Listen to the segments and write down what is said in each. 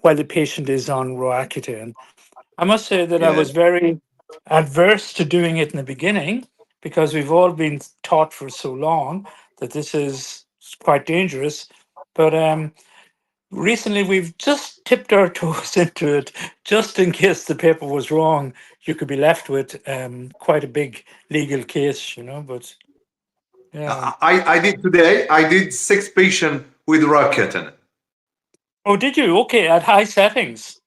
while the patient is on Roaccutane. I must say that I Yeah. was very adverse to doing it in the beginning because we've all been taught for so long that this is quite dangerous. But recently we've just tipped our toes into it just in case the paper was wrong. You could be left with quite a big legal case, but yeah. I did today. I did 6 patients with Roaccutane. Oh, did you? Okay, at high settings.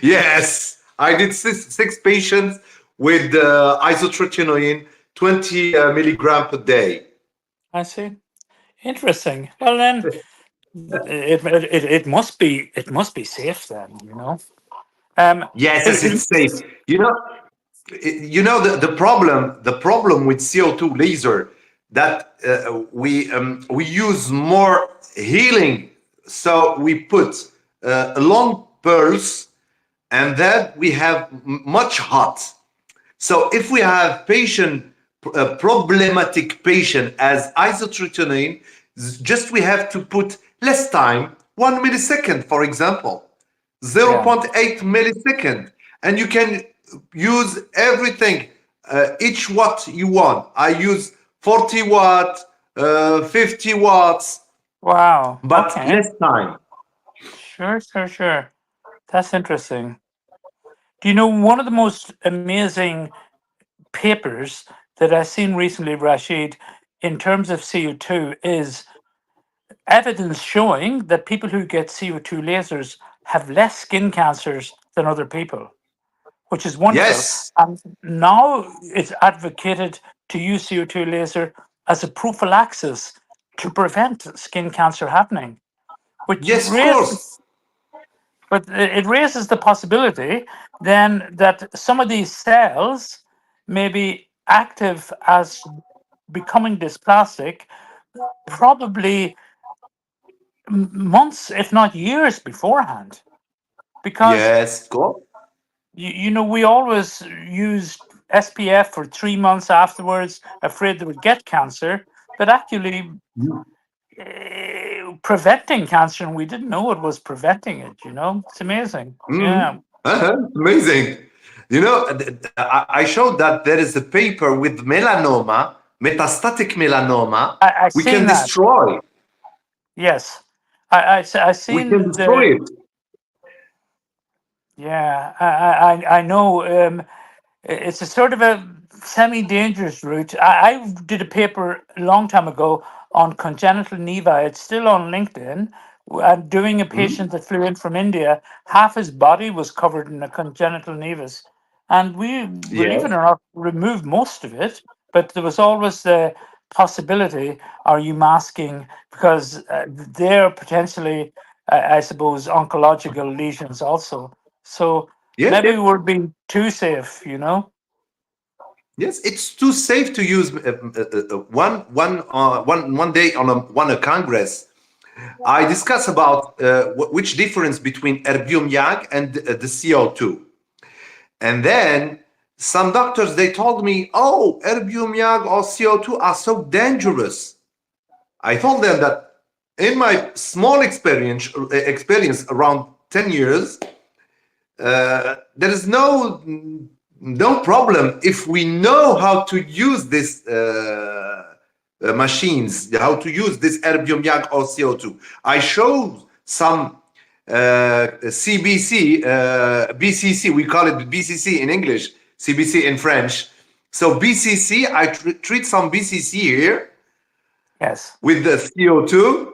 Yes, I did six patients with isotretinoin, 20 milligram per day. I see. Interesting. Well, then it must be safe then. Yes, It, yes, it's safe. You know, the problem with CO2 laser that we use more healing, so we put a long pulse, and then we have much hot. So if we have problematic patient as isotretinoin, just we have to put less time, 1 millisecond, for example, zero yeah. point 0.8 millisecond, and you can use everything, each watt you want. I use 40 watt, 50 watts, Wow. but Okay. less time. Sure, sure, sure. That's interesting. Do you know one of the most amazing papers that I've seen recently, Rashid, in terms of CO2 is evidence showing that people who get CO2 lasers have less skin cancers than other people, which is wonderful. Yes, And now it's advocated to use CO2 laser as a prophylaxis to prevent skin cancer happening, which yes, of course. it raises the possibility then that some of these cells may be active as becoming dysplastic probably months, if not years beforehand. Because Yes, of course. we always used SPF for 3 months afterwards, afraid they would get cancer, but actually preventing cancer, and we didn't know it was preventing it. It's amazing. Yeah. Amazing. I showed that there is a paper with melanoma, metastatic melanoma. I We can seen that. destroy. Yes. I We can seen destroy it. yeah, I know. It's a sort of a semi-dangerous route. I did a paper a long time ago on congenital nevi. It's still on LinkedIn. I'm doing a Mm. patient that flew in from India. Half his body was covered in a congenital nevus, and we, believe it Yes. or not, removed most of it. But there was always the possibility: are you masking? Because they're potentially, I suppose, oncological lesions also. So Yes. maybe we're being too safe. Yes. It's too safe to use one day on a congress. I discuss about which difference between erbium YAG and the CO2. And then some doctors they told me, "Oh, erbium YAG or CO2 are so dangerous." I told them that in my small experience around 10 years, there is no problem if we know how to use this machines, how to use this erbium YAG or CO2. I showed some CBC, BCC, we call it BCC in English, CBC in French. So BCC, I treat some BCC here Yes. with the CO2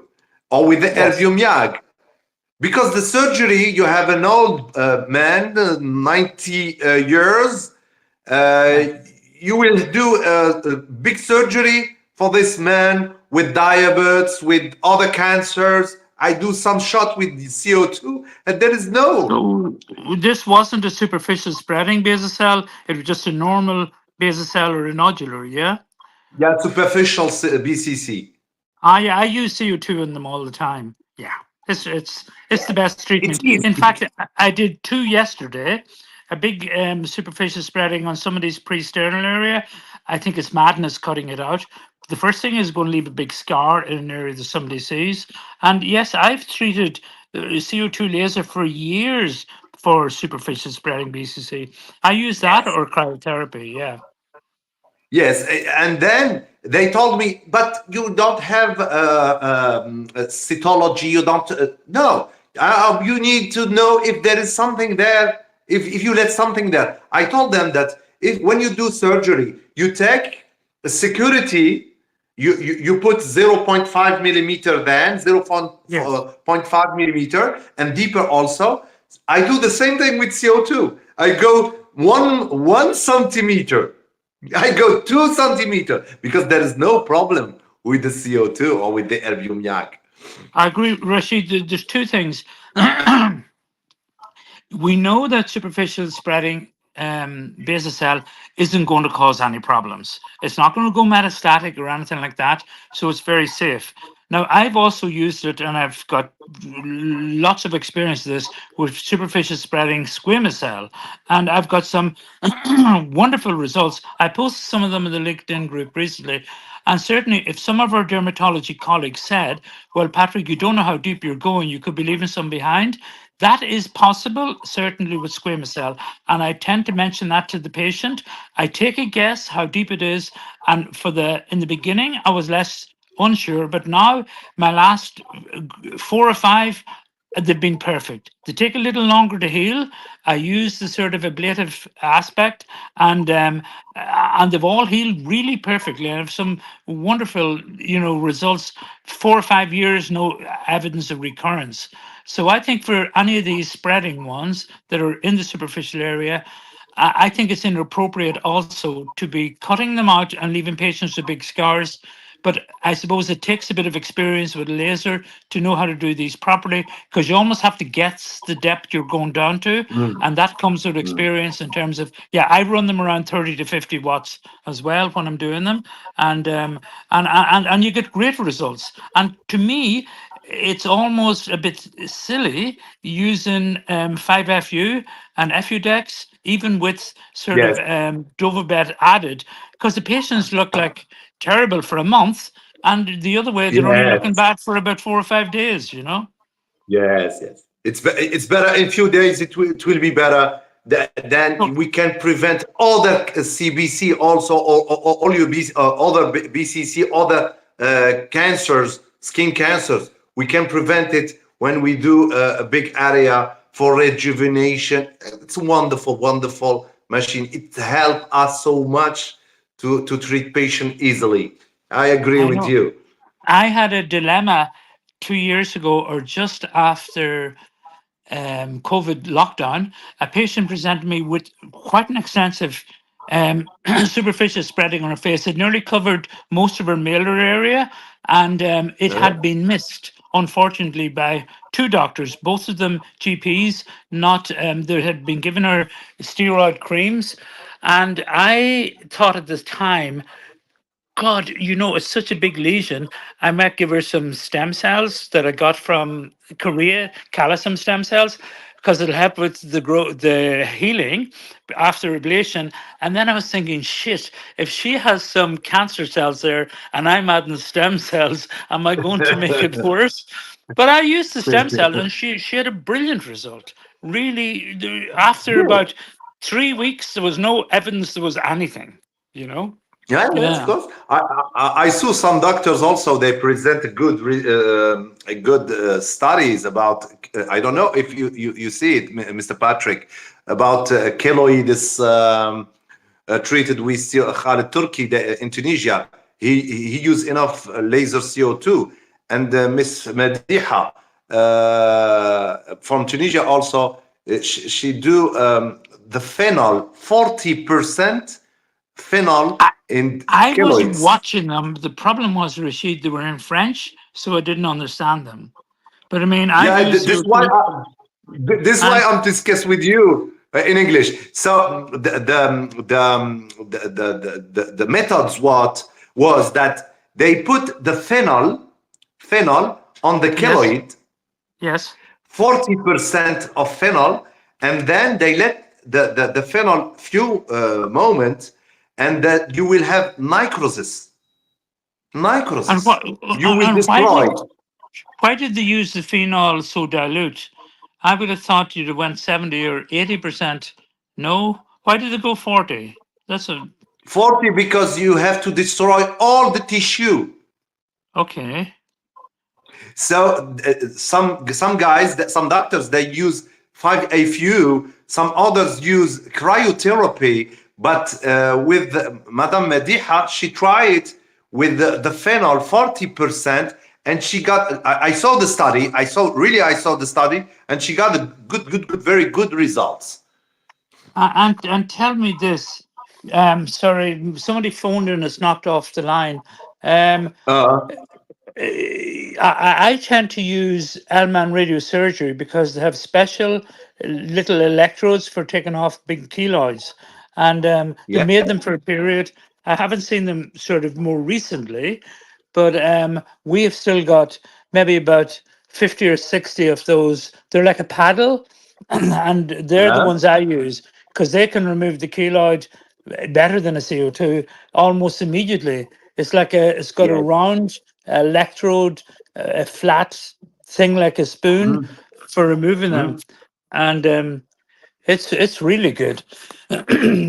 or with the Yes. erbium YAG. Because the surgery, you have an old man, 90 years, uh, Yeah. you will do a big surgery for this man with diabetes, with other cancers. I do some shot with the CO2, and there is no, So this wasn't a superficial spreading basal cell. It was just a normal basal cell or a nodular. Yeah. yeah, superficial BCC. I use CO2 in them all the time. Yeah. It's the best It's treatment. easy. In fact, I did two yesterday. A big superficial spreading on some of these pre-sternal area. I think it's madness cutting it out. The first thing is going to leave a big scar in an area that somebody sees. And yes, I've treated CO2 laser for years for superficial spreading BCC. I use that or cryotherapy. Yeah. Yes, and then they told me, but you don't have cytology. You don't. No, you need to know if there is something there. If you let something there, I told them that if when you do surgery, you take a security. You put 0.5 millimeter, then Yes. 0.5 millimeter, and deeper also. I do the same thing with CO2. I go one centimeter. I go 2 centimeters because there is no problem with the CO2 or with the erbium yak. I agree, Rashid. There's two things. We know that superficial spreading basal cell isn't going to cause any problems. It's not going to go metastatic or anything like that. So it's very safe. Now, I've also used it and I've got lots of experience with this with superficial spreading squamous cell. And I've got some wonderful results. I posted some of them in the LinkedIn group recently. And certainly, if some of our dermatology colleagues said, well, Patrick, you don't know how deep you're going, you could be leaving some behind. That is possible, certainly with squamous cell. And I tend to mention that to the patient. I take a guess how deep it is. And in the beginning, I was less unsure, but now my last 4 or 5, they've been perfect. They take a little longer to heal. I use the sort of ablative aspect, and they've all healed really perfectly. I have some wonderful, results. 4 or 5 years, no evidence of recurrence. So I think for any of these spreading ones that are in the superficial area, I think it's inappropriate also to be cutting them out and leaving patients with big scars. But I suppose it takes a bit of experience with laser to know how to do these properly, because you almost have to guess the depth you're going down to. Mm, And that comes with mm. experience in terms of, yeah, I run them around 30 to 50 watts as well when I'm doing them. And you get great results. And to me, it's almost a bit silly using 5FU and FUDEX, even with sort of Yes, Dovabet added, because the patients look like terrible for a month, and the other way, they're only looking yes, bad for about 4 or 5 days. yes. It's better in few days. It will be better. Then So we can prevent other CBC also, or all your other BCC, other cancers, skin cancers. We can prevent it when we do a big area for rejuvenation. It's a wonderful, wonderful machine. It helps us so much to treat patient easily. I agree I with know. you. I had a dilemma 2 years ago or just after COVID lockdown. A patient presented me with quite an extensive superficial spreading on her face. It nearly covered most of her malar area, and it Uh, had been missed, unfortunately, by two doctors, both of them GPs. Not They had been given her steroid creams, and I thought at the time, God, it's such a big lesion. I might give her some stem cells that I got from Korea, calcium stem cells, because it'll help with the healing after ablation. And then I was thinking, shit, if she has some cancer cells there and I'm adding stem cells, am I going to make it worse? But I used the stem cells and she had a brilliant result. Really, after Good. about 3 weeks, there was no evidence there was anything, you know? Yeah, yes, of Yeah. course. I saw some doctors also. They present a good studies about. I don't know if you see it, Mr. Patrick, about keloids treated with Khalid Turki in Tunisia. He used enough laser CO2, and Miss Madiha from Tunisia also. She do the phenol 40% phenol I, in I was keloids. watching them. The problem was, Rashid, they were in French, so I didn't understand them. But I mean, I've Yeah, used CO2, this is why and I'm discuss with you in English. So the methods what was that they put the phenol on the yes, keloid, yes. 40% of phenol, and then they let the phenol few moments, and that you will have necrosis. And Necrosis. what? You will And why destroy. would? Why did they use the phenol so dilute? I would have thought you'd have went 70 or 80%. No? Why did they go 40? That's a 40 because you have to destroy all the tissue. okay. So some guys, some doctors, they use 5-FU. Some others use cryotherapy. But with Madame Mediha, she tried with the phenol 40%, and she got. I saw the study. I saw the study, and she got a very good results. And tell me this. Sorry, somebody phoned in and it's knocked off the line. Um, Uh, I tend to use Alman radiosurgery because they have special little electrodes for taking off big keloids, and they yeah. made them for a period. I haven't seen them sort of more recently, but we have still got maybe about 50 or 60 of those. They're like a paddle, and they're the Uh, ones I use because they can remove the keloid better than a CO2 almost immediately. It's got a yeah. round electrode, a flat thing like a spoon Mhm, for removing them, mhm. and it's really good.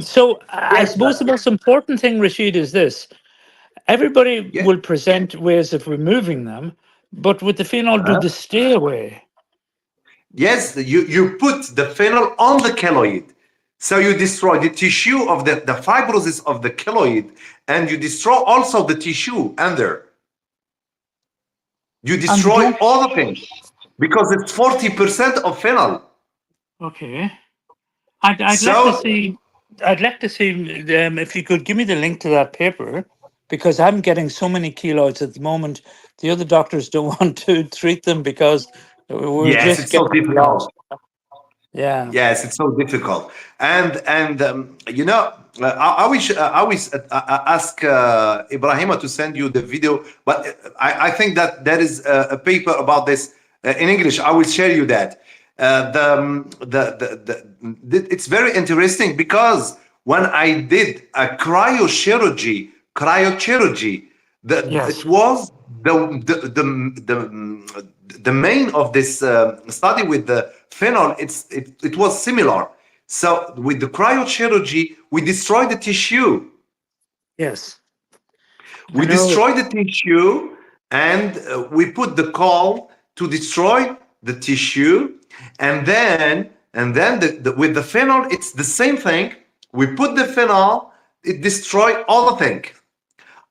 So I Yes. suppose the most important thing, Rashid, is this: everybody Yeah. will present ways of removing them, but with the phenol, do Uh, they stay away? yes. You put the phenol on the keloid. So you destroy the tissue of the fibrosis of the keloid, and you destroy also the tissue under. You And they destroy don't. all the things because it's 40% of phenol. Okay. I'd like to So see. I'd like to see if you could give me the link to that paper, because I'm getting so many keloids at the moment. The other doctors don't want to treat them because we're yes, just it's so getting a lot. difficult. Yeah. Yes, it's so difficult. And I always ask Ibrahima to send you the video, but I think that there is a paper about this in English. I will share you that. It's very interesting because when I did a cryochirurgy, it Yes. was the main of this study with the phenol. It was similar. So with the cryochirurgy, we destroy the tissue. Yes. I We know. destroy the tissue, and we put the coal to destroy the tissue, and then with the phenol, it's the same thing. We put the phenol, it destroy all the thing.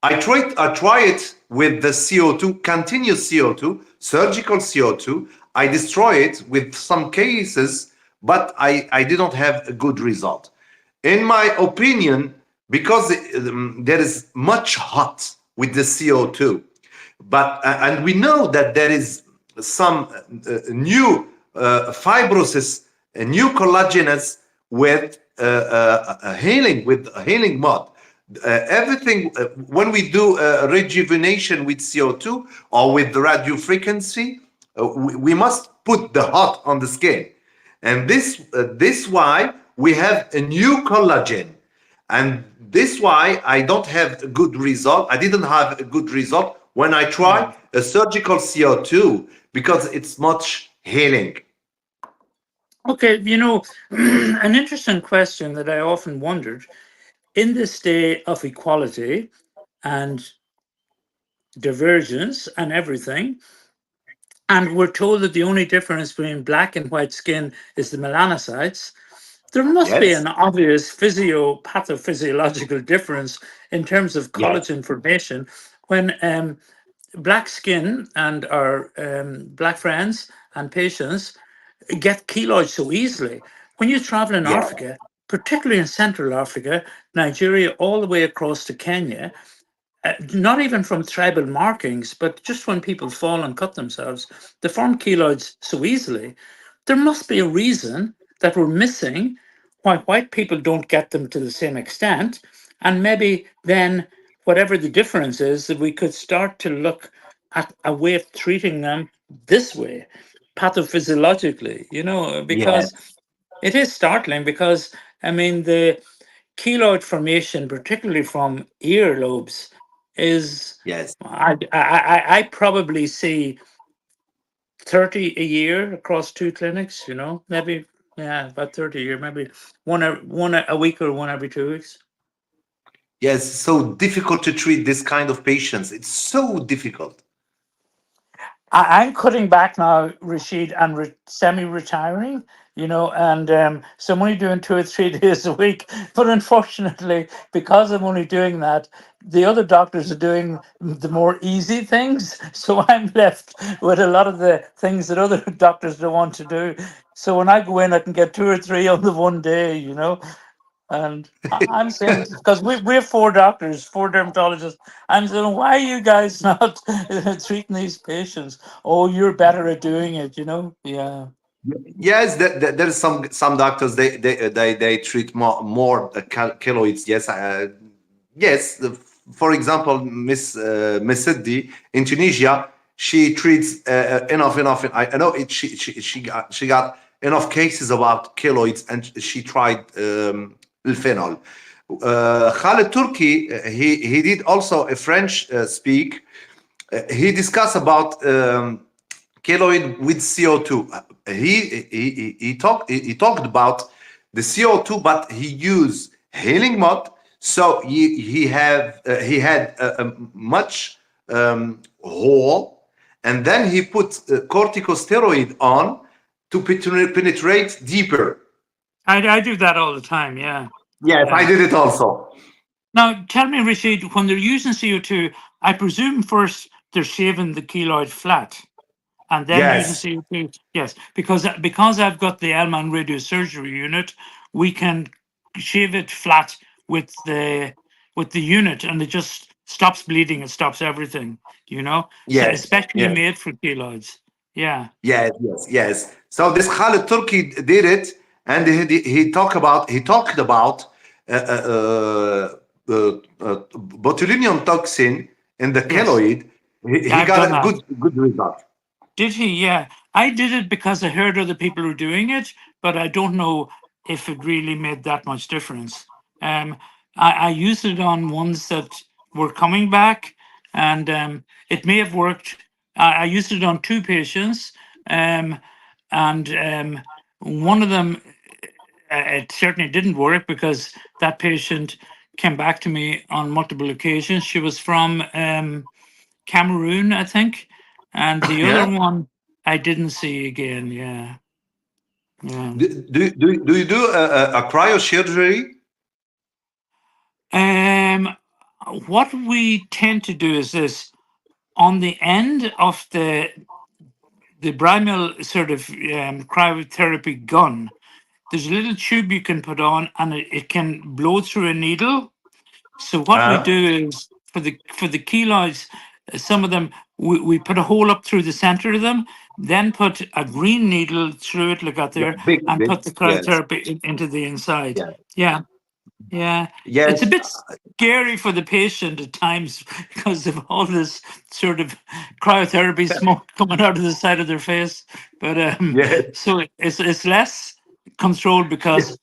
I try it with the CO2, continuous CO2, surgical CO2. I destroy it with some cases, but I didn't have a good result. In my opinion, because there is much hot with the CO2, but and we know that there is some new fibrosis, new collagenous with healing with healing mode. Everything when we do rejuvenation with CO2 or with the radio frequency, we must put the hot on the skin, and this why we have a new collagen, and this why I don't have a good result. I didn't have a good result when I try Yeah. a surgical CO2 because it's much healing. Okay. An interesting question that I often wondered in this day of equality and divergence and everything. And we're told that the only difference between black and white skin is the melanocytes. There must be Yes, an obvious pathophysiological difference in terms of yes, collagen formation when black skin and our black friends and patients get keloids so easily. When you travel in yes, Africa, particularly in Central Africa, Nigeria, all the way across to Kenya, not even from tribal markings, but just when people fall and cut themselves, they form keloids so easily. There must be a reason that we're missing why white people don't get them to the same extent. And maybe then, whatever the difference is, that we could start to look at a way of treating them this way, pathophysiologically, because yes, it is startling. Because, I mean, the keloid formation, particularly from earlobes, is yes, I probably see 30 a year across two clinics, maybe, yeah, about 30 a year, maybe one a week or one every 2 weeks. Yes, so difficult to treat this kind of patients. It's so difficult. I'm cutting back now, Rashid, and semi-retiring, and so I'm only doing 2 or 3 days a week. But unfortunately, because I'm only doing that, the other doctors are doing the more easy things. So I'm left with a lot of the things that other doctors don't want to do. So when I go in, I can get two or three on the one day. And I'm saying, because we have four doctors, four dermatologists. I'm saying, why are you guys not treating these patients? Oh, you're better at doing it. Yeah. Yes, there's some doctors they treat more keloids. Yes, yes. For example, Miss Siddi in Tunisia, she treats enough. I know it. She got enough cases about keloids, and she tried phenol. Khalid Turki, he did also a French speak. He discussed about keloid with CO2. He talked about the CO2, but he used healing mud. So he had a much hole, and then he put corticosteroid on to penetrate deeper. I do that all the time. Yeah. Yes, I Yeah. did it also. Now, tell me, Rashid, when they're using CO2, I presume first they're shaving the keloid flat and then using Yes, CO2. Yes, because I've got the Elman radiosurgery unit, we can shave it flat with the unit, and it just stops bleeding. It stops everything. So yes, especially yes. made for keloids. Yeah. Yes, yes, yes. So this Khalid Turki did it, and he talked about botulinum toxin in the Yes. keloid. He I've got done a that. good result. Did he? Yeah. I did it because I heard other people were doing it, but I don't know if it really made that much difference. Um, I used it on ones that were coming back, and it may have worked. I used it on two patients, um, and one of them, it certainly didn't work because that patient came back to me on multiple occasions. She was from Cameroon, I think, and the other Yeah. one I didn't see again. Yeah, yeah. Do you do a cryosurgery? Um, what we tend to do is this: on the end of the Brimel sort of cryotherapy gun, there's a little tube you can put on, and it can blow through a needle. So what we Uh, do is for the keloids, some of them we put a hole up through the center of them, then put a green needle through it, look out yeah, there, big, and big. put the Yes, cryotherapy into the inside. yeah, Yeah, yeah. yes, It's a bit scary for the patient at times because of all this sort of cryotherapy smoke coming out of the side of their face. But yes. so it's less controlled because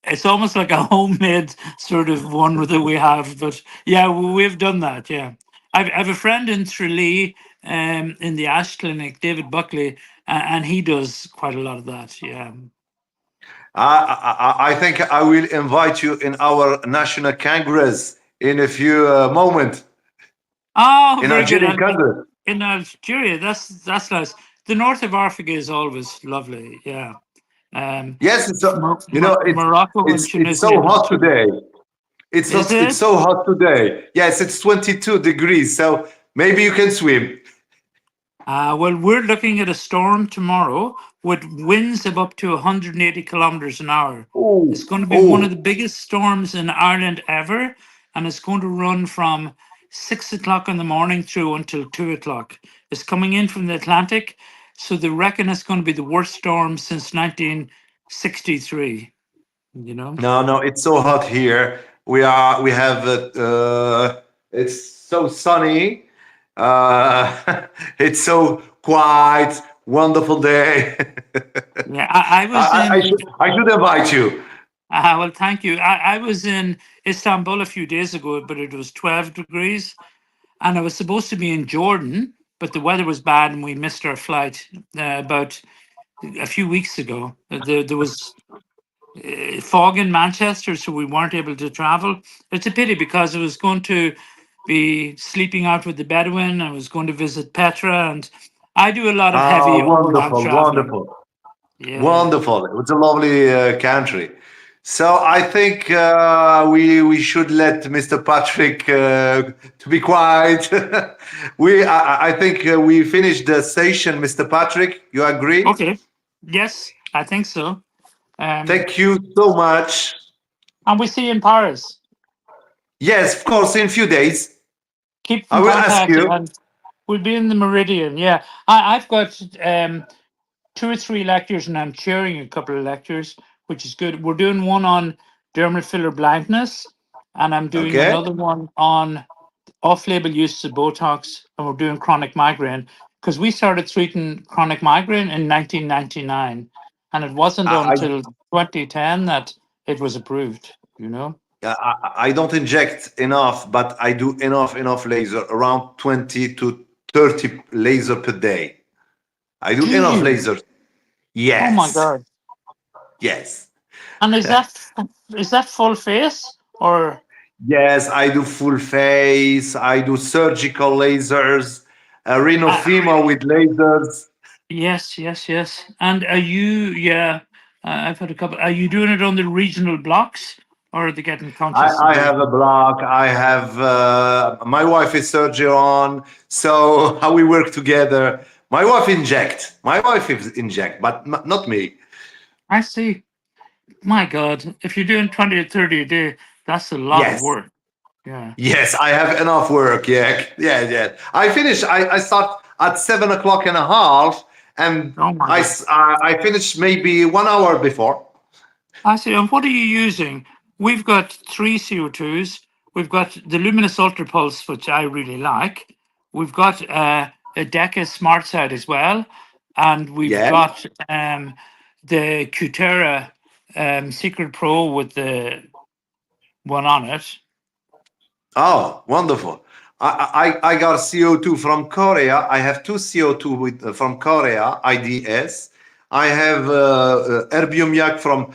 it's almost like a homemade sort of one that we have. But yeah, we've done that. Yeah, I've a friend in Tralee, in the Ash Clinic, David Buckley, and he does quite a lot of that. Yeah. I think I will invite you in our national congress in a few moments Oh, in very good. Algerian Congress. In Algeria, that's nice. The north of Africa is always lovely. Yeah. Um, Yes, it's Morocco and it's Tunisia so are the hot two. today. Is It's it? so hot today. Yes, it's 22 degrees. So maybe you can swim. Well, we're looking at a storm tomorrow with winds of up to 180 kilometers an hour. It's Oh, going to be one of the oh. biggest storms in Ireland ever, and it's going to run from 6 o'clock in the morning through until 2 o'clock. It's coming in from the Atlantic, so they reckon it's going to be the worst storm since 1963. You know? No, no, it's so hot here. We have it's so sunny. It's so quiet, wonderful day. Yeah, I I, was I I in. should I should invite you. Well, thank you. I was in Istanbul a few days ago, but it was 12 degrees, and I was supposed to be in Jordan. but the weather was bad and we missed our flight about a few weeks ago. There was fog in Manchester, so we weren't able to travel. It's a pity because I was going to be sleeping out with the Bedouin. I was going to visit Petra, and I do a lot of Oh, heavy overland wonderful, traveling. wonderful, Yeah, yeah. wonderful. It's a lovely country. So I think we should let Mr. Patrick to be quiet. I think we finished the session, Mr. Patrick. You agree? Okay. Yes, I think so. Um, Thank you so much. and we see you in Paris. Yes, of course, in few days. Keep I in will ask contact, you. and we'll be in the Meridian. Yeah, I've got 2 or 3 lectures, and I'm chairing a couple of lectures, which is good. We're doing one on dermal filler blindness, and I'm doing Okay. another one on off-label use of Botox, and we're doing chronic migraine because we started treating chronic migraine in 1999, and it wasn't I, until 2010 that it was approved. You know. I don't inject enough, but I do enough laser, around 20 to 30 laser per day. I do Do enough you? laser. Oh my Yes, God! yes, And is that full face or? yes. I do full face. I do surgical lasers, Uh, rhinophyma with lasers. yes, yes, yes. And are you? Yeah, I've had a couple. Are you doing it on the regional blocks, or are they getting conscious to I do it? have a block. I have my wife is surgeon, so how we work together. My wife inject. My wife is inject, but not me. I see. My God, if you're doing 20 or 30 a day, that's a lot of Yes. work. Yeah. Yes, I have enough work. Yeah, yeah, yeah. I finish. I start at 7 o'clock and a half, and Oh my God. I finish maybe 1 hour before. I see. And what are you using? We've got 3 CO2s. We've got the luminous ultrapulse, which I really like. We've got a DECA smart side as well. And we've Yeah. got the Cutera Secret Pro with the one on it. Oh, wonderful. I got CO2 from Korea. I have two CO2 with from Korea IDS. I have erbium yak from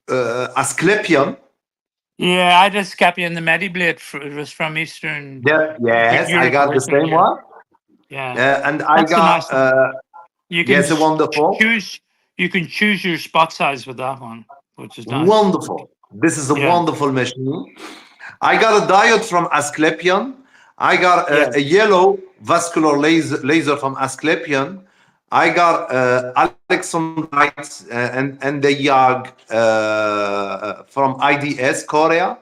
Asclepion. Yeah, I just got you in the Mediblade. It was from Eastern Yeah, yes, I Europe got the originally. same Yeah. one. Yeah. And I That's a got nice one. You can yes, wonderful. choose. You can choose your spot size with that one, which is nice. Wonderful. This is a Yeah, wonderful machine. I got a diode from Asclepion. I got yeah, a yellow vascular laser from Asclepion. I got Alexandrite and the YAG from IDS Korea.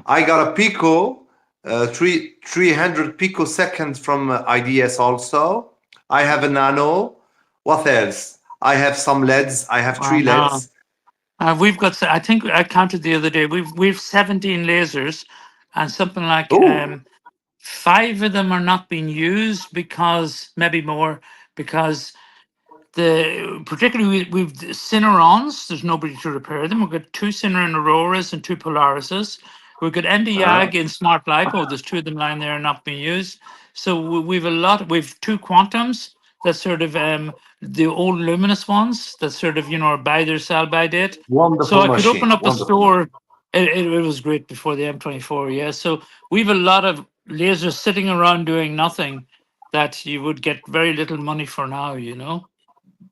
I got a Pico, 300 picoseconds from IDS also. I have a Nano. What else? I have some LEDs. I have I three know. LEDs. We've got. I think I counted the other day. We've 17 lasers, and something like Oh, 5 of them are not being used because maybe more because the particularly we've the Cinerons. There's nobody to repair them. We've got 2 Cineron Auroras and 2 Polarises. We've got uh-huh. NdYAG in Smart Lipo. There's 2 of them lying there and not being used. So we've a lot. We've 2 Quantums that sort of the old luminous ones that sort of are by their sell by date. So Wonderful I could open machine. up a Wonderful machine. store. It was great before the M24. Yeah. So we've a lot of lasers sitting around doing nothing that you would get very little money for now.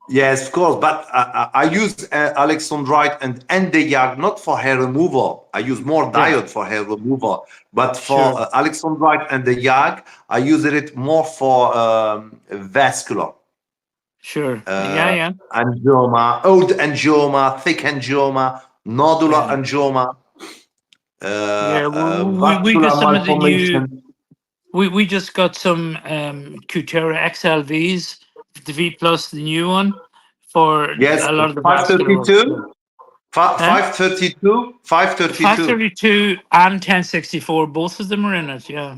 Yes, of course. But I use Alexandrite and the YAG not for hair removal. I use more Yeah. diode for hair removal. But for Sure. Alexandrite and the YAG, I use it more for vascular. Sure. Yeah, yeah, Angioma, old angioma, thick angioma, nodular yeah. angioma, Yeah. We got vascular some of the new. malformation. We just got some Cutera XLVs, the V Plus, the new one, for Yes, a lot of the vascular work. 532, Huh? 532, 532. 532 and 1064, both of them are in it. Yeah,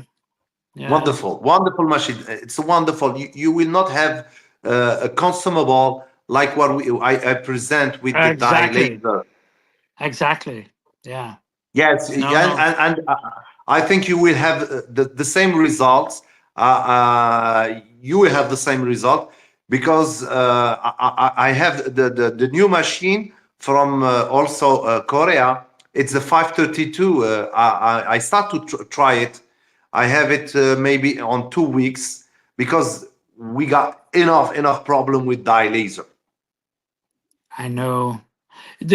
yeah. Wonderful, wonderful machine. It's wonderful. You will not have a consumable like what I present with the dye Exactly. laser. Exactly. Yeah. Yes, No, no. and I think you will have the same results. you will have the same result because I have the new machine from also Korea. It's the 532. I start to try it. I have it maybe on 2 weeks because we got enough problem with dye laser. I know.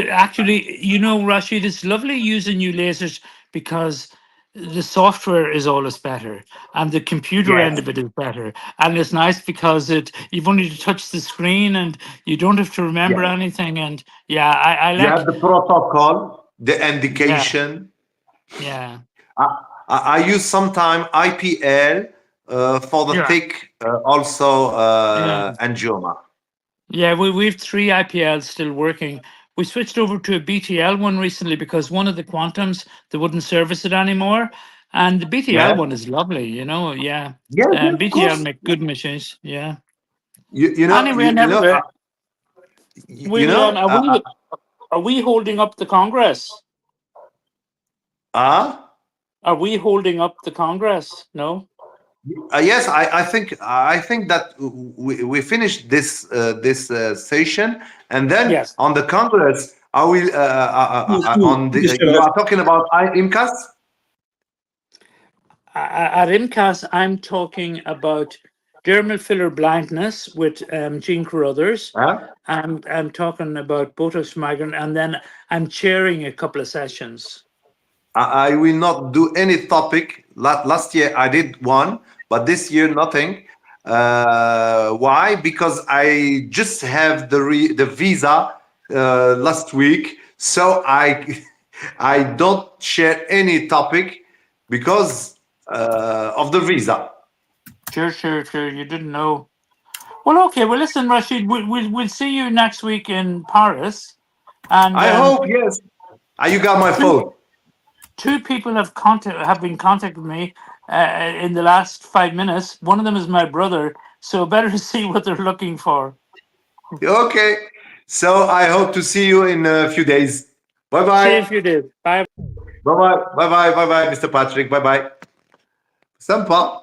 Actually, Rashid, it's lovely using new lasers because the software is always better and the computer end Yes. of it is better. And it's nice because you've only to touch the screen and you don't have to remember Yeah. anything. And yeah, I You have like, the protocol, the yeah, indication. yeah, I use sometime IPL for the yeah, thick, also yeah. angioma. Yeah, we've three IPLs still working. We switched over to a BTL one recently because one of the quantums they wouldn't service it anymore, and the BTL Yeah. one is lovely. Yeah. Yes, yes, of BTL course. make good machines. Yeah. You know, Anyway, anyway, you we know. are we holding up the Congress? Uh, Are we holding up the Congress? No. yes, I think that we finished this session, and then Yes. on the Congress, I will on the you are talking about IMCAS. At IMCAS, I'm talking about dermal filler blindness with Gene Carruthers. Huh? And I'm talking about Botox migraine, and then I'm chairing a couple of sessions. I will not do any topic. Last year I did one, but this year nothing. Why? Because I just have the visa last week, so I I don't share any topic because of the visa. Sure, sure, sure. You didn't know. Well, okay. Well, listen, Rashid, we'll see you next week in Paris. And I hope yes. You got my two phone. two people have been contacting me in the last 5 minutes. One of them is my brother, so better to see what they're looking for. Okay. So I hope to see you in a few days. Bye See bye. if you did. Bye. Bye bye. Bye bye. Bye bye, Mr. Patrick. Bye bye. Sympa.